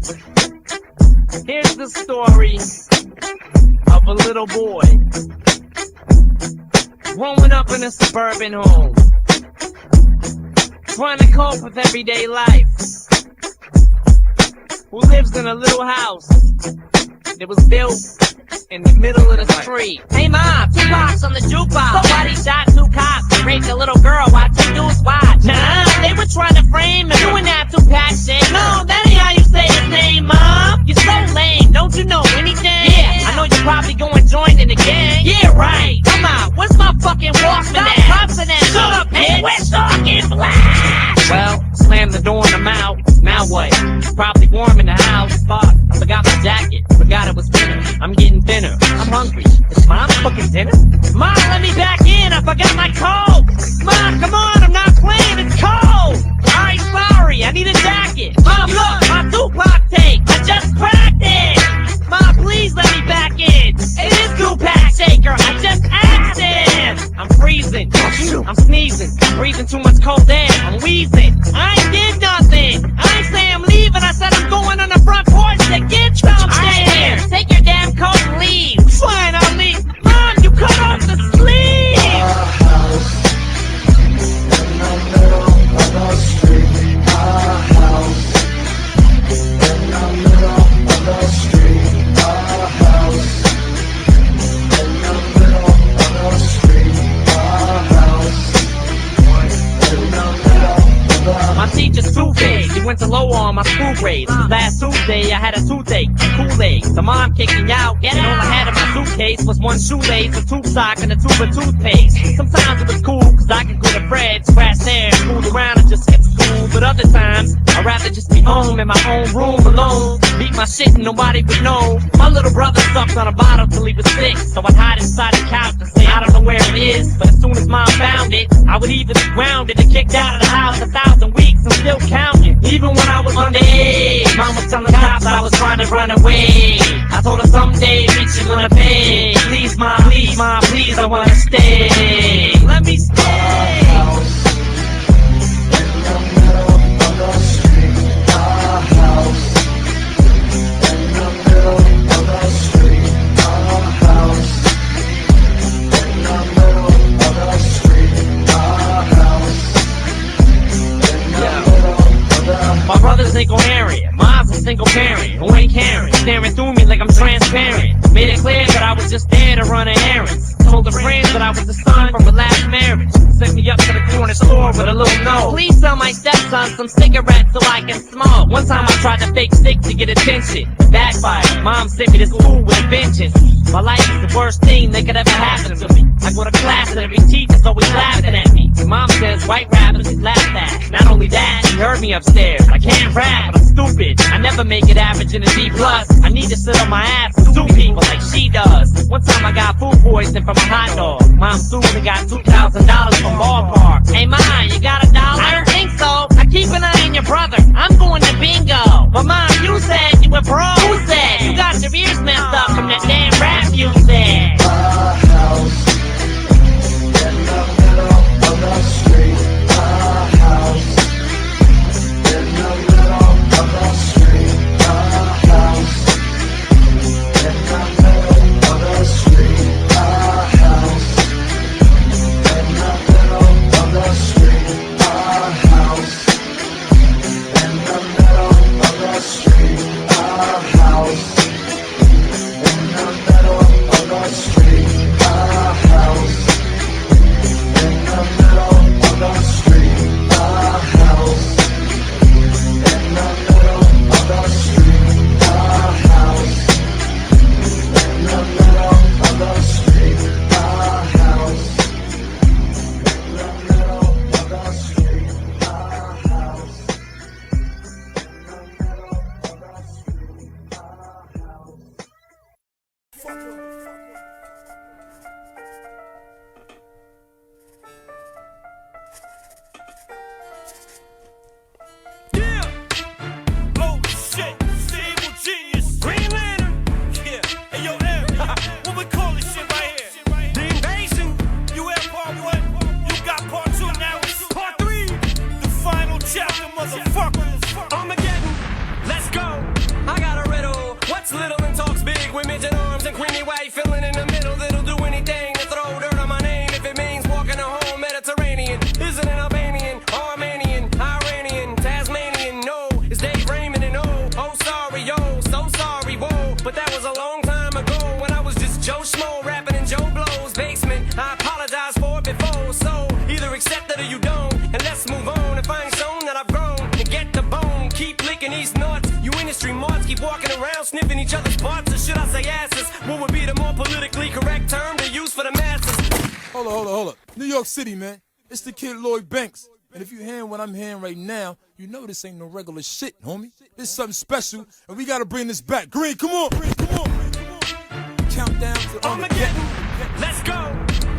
Here's the story of a little boy growing up in a suburban home, trying to cope with everyday life, who lives in a little house that was built in the middle of the street. Hey mom, 2 cops on the jukebox. Somebody shot 2 cops and raped a little girl while 2 dudes watch. Nah, they were trying to frame him. Doing that Tupac shit. No, that ain't how you say his name, mom. You're so lame, don't you know anything? Yeah, I know you're probably going join in the gang. Yeah, right. Come on, where's my fucking Walkman at? Shut up, bitch. We're talking black. Well, slam the door and I'm out. Now what? Probably warm in the house. Fuck, I forgot my jacket. Forgot it was winter. I'm getting thinner. I'm hungry. Is mom cooking dinner? Mom, let me back in. I forgot my coat. Mom, come on. I'm not playing. It's cold. Alright, sorry. I need a jacket. Mom, look. My 2 o'clock take. I just cracked it. Mom, please let me back in. It is 2-pack shaker. I just asked it. I'm freezing. I'm sneezing. Breathing too much cold air. I'm wheezing. I ain't did nothing. I ain't say I'm leaving. I said I'm going on the front porch to get some shit. Take your damn coat and leave. Fine, I'll leave. Mom, you cut off the sleeve. Our house in the middle of the street. Our house in the middle of the street. Our house in the middle of the street. Our house in the middle of the. My teacher's too big. He went to low on my school grades. Last Tuesday, I had a toothache, Kool-Aid. The mom kicked me out, and all I had in my suitcase was 1 shoelace, a tube sock, and a tube of toothpaste. Sometimes it was cool, cause I could go to Fred, scratch there, fool around and just skip school. But other times, I'd rather just be home in my own room alone. Beat my shit and nobody would know. My little brother sucked on a bottle till he was 6, so I'd hide inside the couch and say I don't know where it is. But as soon as mom found it, I would either be grounded or kicked out of the house 1,000 weeks and still counting. Even when I was underage, mom was telling the cops I was trying to run away. I told her someday, bitch, you're gonna pay. Please, mom, please, I wanna stay. Let me stay. Our house in the middle of the street. Our house in the middle of the street. Our house in the middle of the street. Our house in the middle of the. My brother's incoherent, mom's a single parent who ain't caring, staring through me like I'm transparent. Made it clear that I was just there to run an errand. Told her friends that I was the son from a last marriage. Sent me up to the corner store with a little note. Please sell my stepson some cigarettes so I can smoke. One time I tried to fake sick to get attention. Backfired. Mom sent me to school with a vengeance. My life is the worst thing that could ever happen to me. I go to class and every teacher's always laughing at me. Mom says white rappers is laughed at. Not only that, she heard me upstairs. I can't rap, but I'm stupid. I never make it average in a D+. I need to sit on my ass and sue people like she does. One time I got food poisoning from a hot dog. Mom sued and got $2,000 from ballpark. Hey mom, you got $1? I don't think so. I keep an eye on your brother. I'm going to bingo. But mom, you said you were broke. Who said? You got your ears messed up from that damn rap music. Our house in the middle of the street. Our house in the middle of the street. Our house in the middle of the street. Our house in the middle of the street. Our house in licking these nuts. You industry marks keep walking around sniffing each other's butts, or should I say asses? What would be the more politically correct term to use for the masses? Hold up. New York City, man. It's the kid Lloyd Banks. And if you hearing what I'm hearing right now, you know this ain't no regular shit, homie. This is something special, and we gotta bring this back. Green, come on. Countdown to Armageddon. Let's go.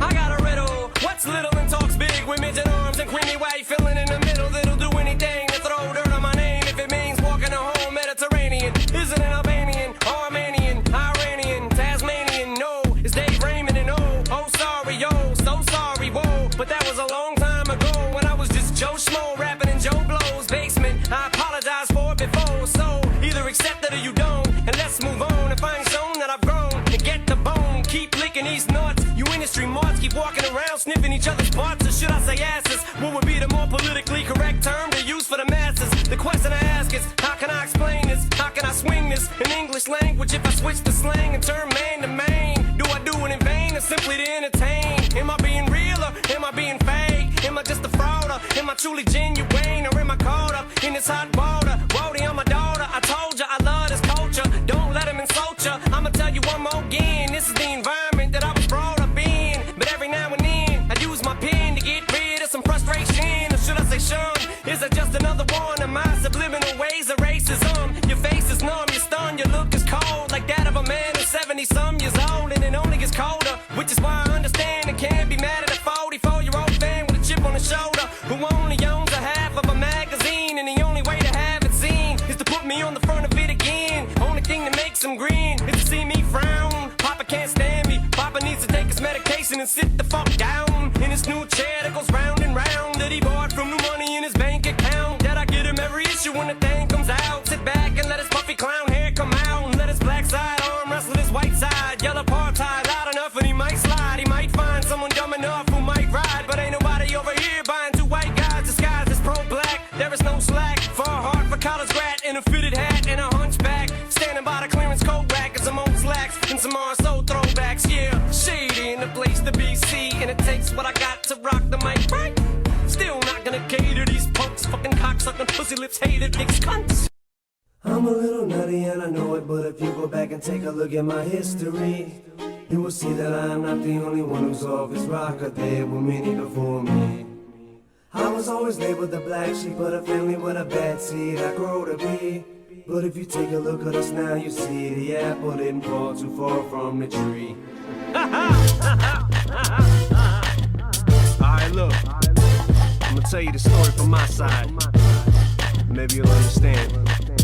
I got a riddle. What's little and talks big with midget arms and creamy white filling in the middle? That'll do anything to throw dirt on my name if it means walking a whole Mediterranean. Is it an Albanian, Armenian, Iranian, Tasmanian? No, it's Dave Raymond and oh sorry, yo, so sorry, whoa. But that was a long time ago when I was just Joe Schmo rapping in Joe Blow's basement. I apologize for it before, so either accept it or you don't. And let's move on and find some that I've grown and get the bone. Keep licking these nuts. You industry marks keep walking around sniffing each other's butts, or should I say asses? What would be the more politically correct term to use for the masses? The question I ask is, how can I explain this? How can I swing this in English language if I switch the slang and turn man to main? Do I do it in vain or simply to entertain? Am I being real or am I being fake? Am I just a fraud or am I truly genuine, or am I caught up in this hot water? Wody on my daughter, I told ya I love this culture. Don't let him insult ya. I'ma tell you one more again, this is the environment that I was brought up in. But every now and then, I use my pen to get rid of some frustration. Or should I say shun? Is it just another one of my subliminal ways of racism? Your face is numb, you're stunned, your look is cold, like that of a man who's 70-some years old, and it only gets colder. Which is why I understand and can't be mad at a 44-year-old fan with a chip on his shoulder, who only owns a half of a magazine, and the only way to have it seen is to put me on the front of it again. Only thing that makes him grin is to see me frown. Papa can't stand me, Papa needs to take his medication and sit the fuck down in his new chair that goes round and round, that he bought from new money in his bank account, that I get him every issue when the thing comes out. Sit back and let his puffy clown hair come out, and let his black side arm wrestle his white side. Yell apartheid loud enough and he might slide. He might find someone dumb enough who might ride, but ain't nobody over here buying two white guys disguised as pro-black. There is no slack for a heart for college grad in a fitted hat and a hunchback, standing by the clearance coat rack and some old slacks and some RSO throwbacks. Yeah, shady in the place to be seen, and it takes what I got to rock the mic right. Still not gonna cater these punks, fucking cocksucking pussy lips, hated dicks, cunts. I'm a little nutty and I know it, but if you go back and take a look at my history, you will see that I am not the only one who's off his rocker. There were many before me. I was always labeled the black sheep of the family with a bad seed I grow to be. But if you take a look at us now, you see the apple didn't fall too far from the tree. Alright, look, I'ma tell you the story from my side. Maybe you'll understand.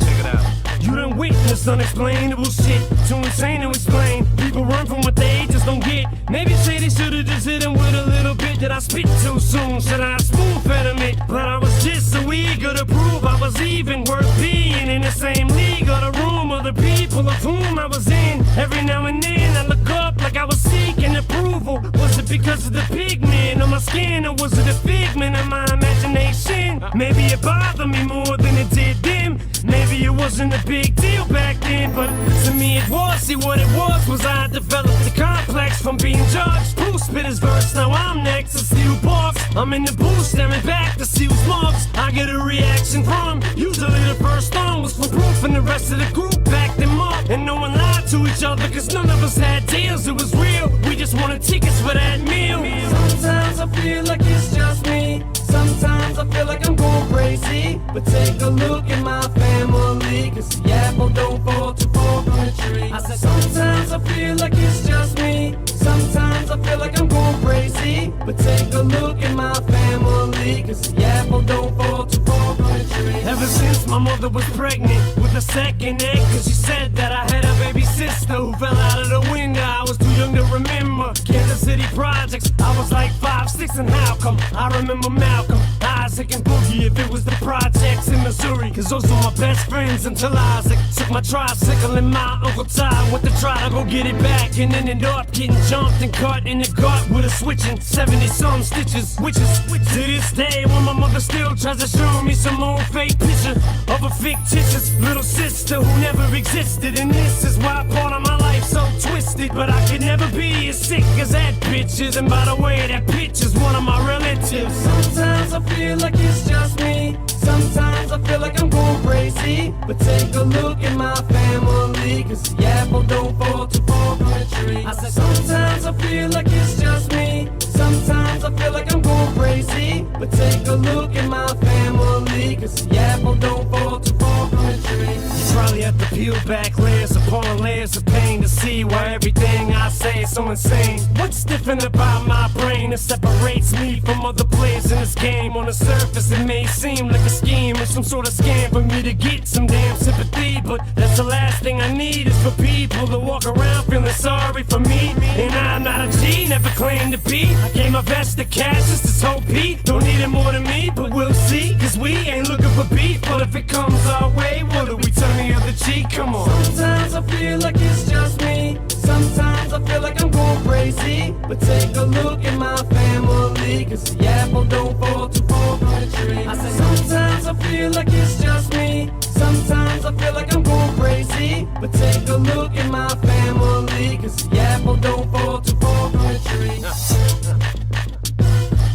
Check it out. You done witnessed unexplainable shit, too insane to explain. People run from what they just don't get. Maybe say they should've just hit them with a little bit. Did I spit too soon? Should I spoon-fed them it? But I was just so eager to prove I was even worth being in the same league or the room of the people of whom I was in. Every now and then I look up like I was seeking approval. Was it because of the pigment on my skin, or was it a figment of my imagination? Maybe it bothered me more than it did them. Maybe it wasn't a big deal back then, but to me it was. See, what it was I developed the complex from being judged. Who spit his verse? Now I'm next to see who barks. I'm in the booth staring back to see who's marks I get a reaction from. Usually the first song was for proof, and the rest of the group backed them up. And no one lied to each other, cause none of us had deals. It was real, we just wanted tickets for that meal. Sometimes I feel like it's just me. Sometimes I feel like I'm going crazy. But take a look at my family, cause the apple don't fall too far from the tree. I said sometimes I feel like it's just me. Sometimes I feel like I'm going crazy. But take a look at my family, cause the apple don't fall too far from the tree. Ever since my mother was pregnant with a second egg, cause she said that I had a baby sister who fell out of the window. I was too young to remember Kansas City projects. I was like 5, 6, and how come I remember Malcolm, Isaac, and Boogie if it was the projects in Missouri, cause those were my best friends until Isaac took my tricycle and my Uncle Ty went to try to go get it back, and ended up getting jumped and cut in the gut with a switching 70-some stitches. Which is to this day when my mother still tries to show me some old fake picture of a fictitious little sister who never existed. And this is why part of my life so twisted, but I could never be as sick as that bitch is. And by the way, that bitch is one of my relatives. Sometimes I feel like it's just me. Sometimes I feel like I'm going crazy. crazy, but take a look at my family, cause the apple don't fall too far from the tree. I said sometimes I feel like it's just me, sometimes I feel like I'm going crazy, but take a look at my family, cause the apple don't fall too far from the tree. You probably have to peel back layers upon layers of pain to see why everything I say is so insane. What's different about my brain that separates me from other players in this game? On the surface it may seem like a scheme or some sort of scam for me to get some damn sympathy, but that's the last thing I need is for people to walk around feeling sorry for me. And I'm not a G, never claimed to be. I gave my best to cash, just this hope he don't need it more than me, but we'll see, cause we ain't looking for beef. But if it comes our way, what do we turn the other cheek? Come on. Sometimes I feel like it's just me, sometimes I feel like I'm going crazy, but take a look at my family, cause the apple don't fall too far from the tree. I said sometimes I feel like it's just me, sometimes I feel like I'm going crazy, but take a look at my family, cause the apple don't fall too far from the tree.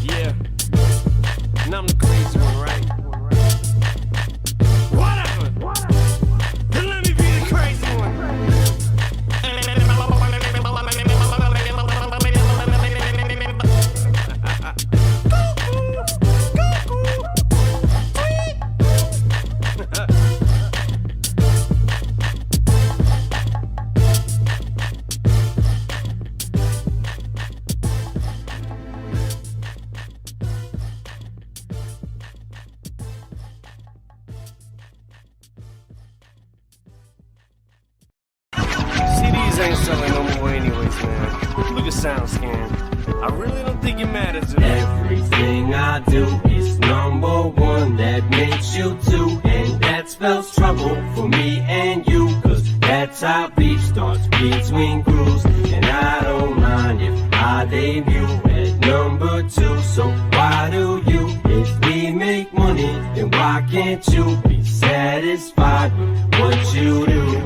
Yeah, and I'm the crazy one, right? Whatever. Then let me be the crazy one. CDs ain't selling no more anyways, man. Look at SoundScan. I really don't think it matters to me. Everything I do is number one, that makes you two, and that spells trouble for me and you, cause that's how beef starts between grooves, and I don't mind if I debut at number two, so why do you? If we make money, then why can't you be satisfied with what you do?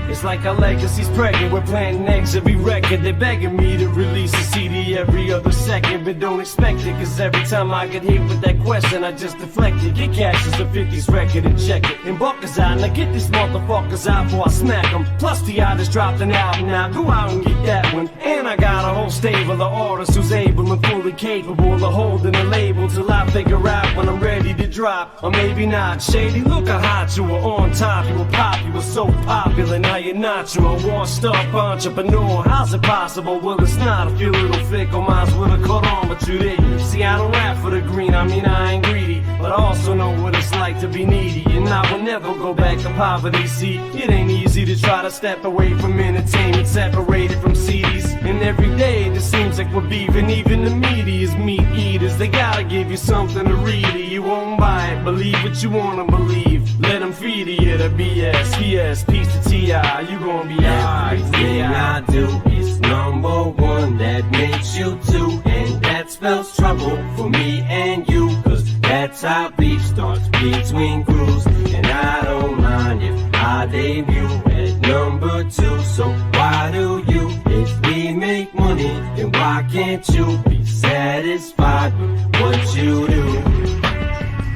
It's like our legacy's pregnant, we're planting eggs every record. They're begging me to release a CD every other second, but don't expect it, cause every time I get hit with that question I just deflect it. Get cash as the 50s record and check it. And Buckers out, now get these motherfuckers out before I smack them. Plus the artist dropped an album now, go out and get that one. And I got a whole stable of artists who's able and fully capable of holding a label till I figure out when I'm ready to drop, or maybe not. Shady, look how hot you were on top, you were pop, you were so popular, now you're not. You're a washed-up entrepreneur. How's it possible? Well, it's not. If you're a little fickle, might as well have caught on, but you didn't. See, I don't rap for the green, I mean I ain't greedy, but I also know what it's like to be needy, and I will never go back to poverty. See, it ain't easy to try to step away from entertainment, separated from CDs, and every day it just seems like we're beefing. Even the media is meat eaters. They gotta give you something to read it. You won't buy it, believe what you wanna believe. Let them feed you the BS. Yes, peace to T.I. You gon' be alright. Everything I do is number one, that makes you two, and that spells trouble for me and you, cause that's how beef starts between grooves, and I don't mind if I debut at number two, so why do you? If we make money, then why can't you be satisfied with what you do?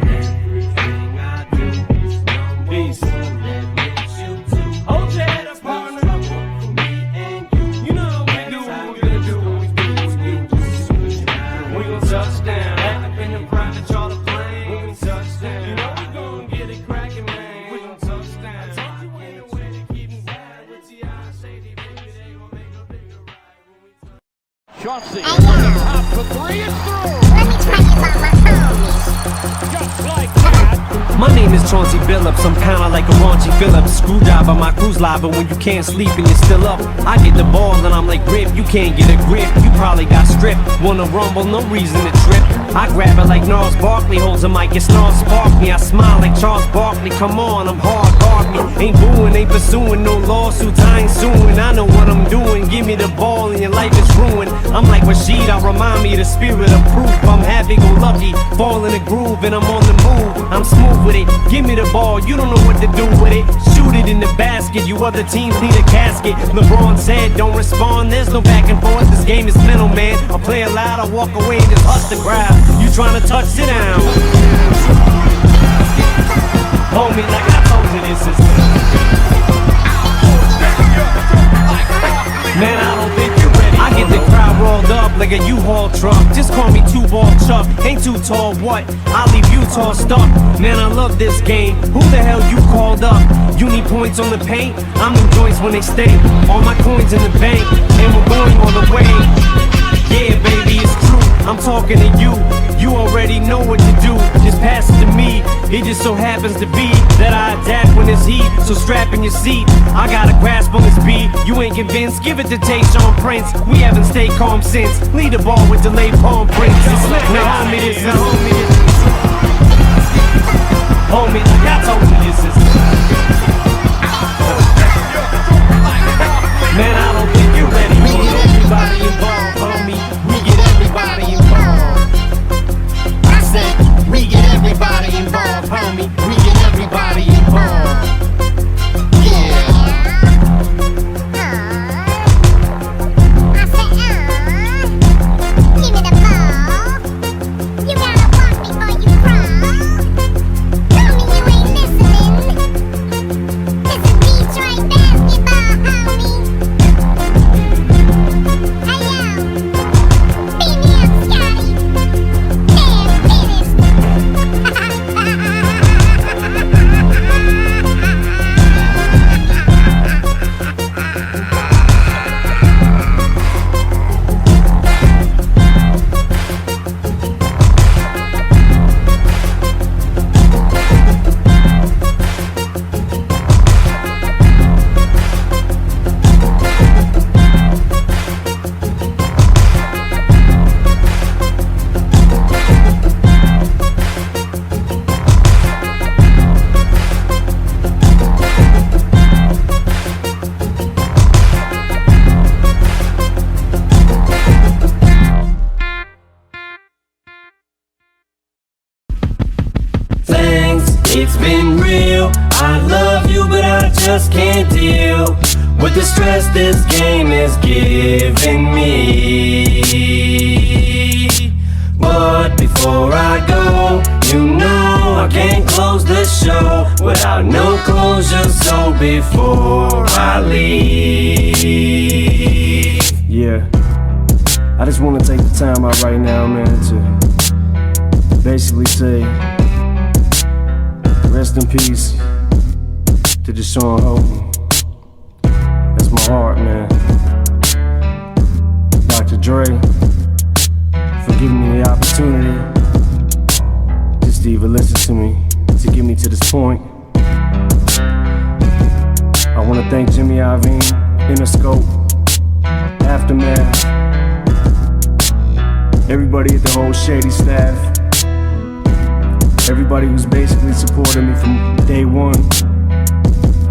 Everything I do is number Peace. one, that makes you two. Hold your head up, partner. You know what we do, what we gonna do. We gon' touch down. Up in the private charter plane. We gon' touch down. You know we gon' get it crackin', man. We gon' touch down. I told you ain't no way to keep me wild with T.I. Shady, baby, they gon' make a bigger ride when we touch. Chauncey over the top for three and through. Let me tell you about my homies. Just like that. My name is Chauncey Billups, I'm kinda like a raunchy Phillips. Screwdriver, my cruise lava when you can't sleep and you're still up. I get the ball and I'm like Rip, you can't get a grip. You probably got stripped, wanna rumble, no reason to trip. I grab it like Gnarls Barkley, holds a mic, it's Gnarls spark me. I smile like Charles Barkley, come on, I'm hard, guard me. Ain't booing, ain't pursuing, no lawsuits, I ain't suing. I know what I'm doing, give me the ball and your life is ruined. I'm like Rashid, I remind me of the spirit of proof. I'm happy-go-lucky, fall in the groove and I'm on the move. I'm smooth with it, give me the ball, you don't know what to do with it. Shoot it in the basket, you other teams need a casket. LeBron said, don't respond, there's no back and forth. This game is mental, man. I play it loud, I walk away and just hush the crowd. You trying to touch, sit down. Homie, like I told you. this is. Man, I don't think you're ready. I get the crowd rolled up like a U-Haul truck. Just call me two-ball Chuck. Ain't too tall, what? I'll leave you tossed up. Man, I love this game. Who the hell you called up? You need points on the paint? I'm in joints when they stay. All my coins in the bank, and we're going all the way. Yeah, baby, it's true. I'm talking to you. You already know what to do. Just pass it to me. It just so happens to be that I adapt when it's heat. So strap in your seat. I got a grasp on this beat. You ain't convinced? Give it to Tayshaun Prince. We haven't stayed calm since. Lead the ball with delayed palm prints. Now homie, this is homie, like I told you this is. Man, I don't think you're ready. We get everybody involved, homie. We get everybody involved. I said, we get everybody involved, homie. We get everybody involved. Yeah. Give me the ball. You gotta walk before you crawl. Tell me you ain't listening. This is Detroit basketball, homie. Hey yo, beat me up, Scotty. Damn, finished. Thanks, it's been real. I love you, but I just can't deal with the stress this game is giving me. But before I go, you know I can't close the show without no closure. So before I leave, Yeah, I just want to take the time out right now, man, to basically say rest in peace to Deshaun Houghton. That's my heart, man. Dr. Dre, for giving me the opportunity just to even listen to me, to get me to this point. I want to thank Jimmy Iovine, Interscope, Aftermath, everybody at the whole Shady staff, everybody who's basically supported me from day one.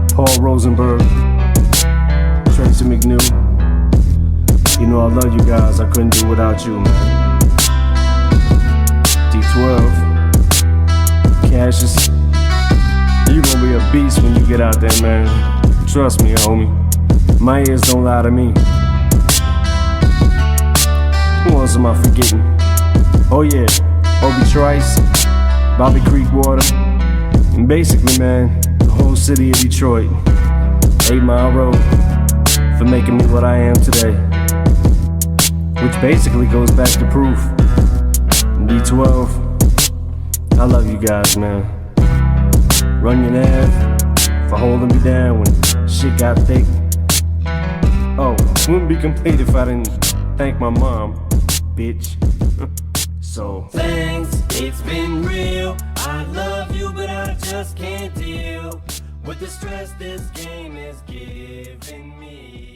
Paul Rosenberg, Tracy McNew. You know I love you guys, I couldn't do without you, man. D12, Cassius, you gonna be a beast when you get out there, man. Trust me, homie. My ears don't lie to me. Who else am I forgetting? Oh yeah, Obi Trice, Bobby Creekwater, and basically, man, the whole city of Detroit. 8 Mile Road for making me what I am today. Which basically goes back to proof. D12, I love you guys, man. Runyon Ave for holding me down when shit got thick. Oh, wouldn't be complete if I didn't thank my mom, bitch. So thanks, it's been real. I love you, but I just can't deal with the stress this game is giving me.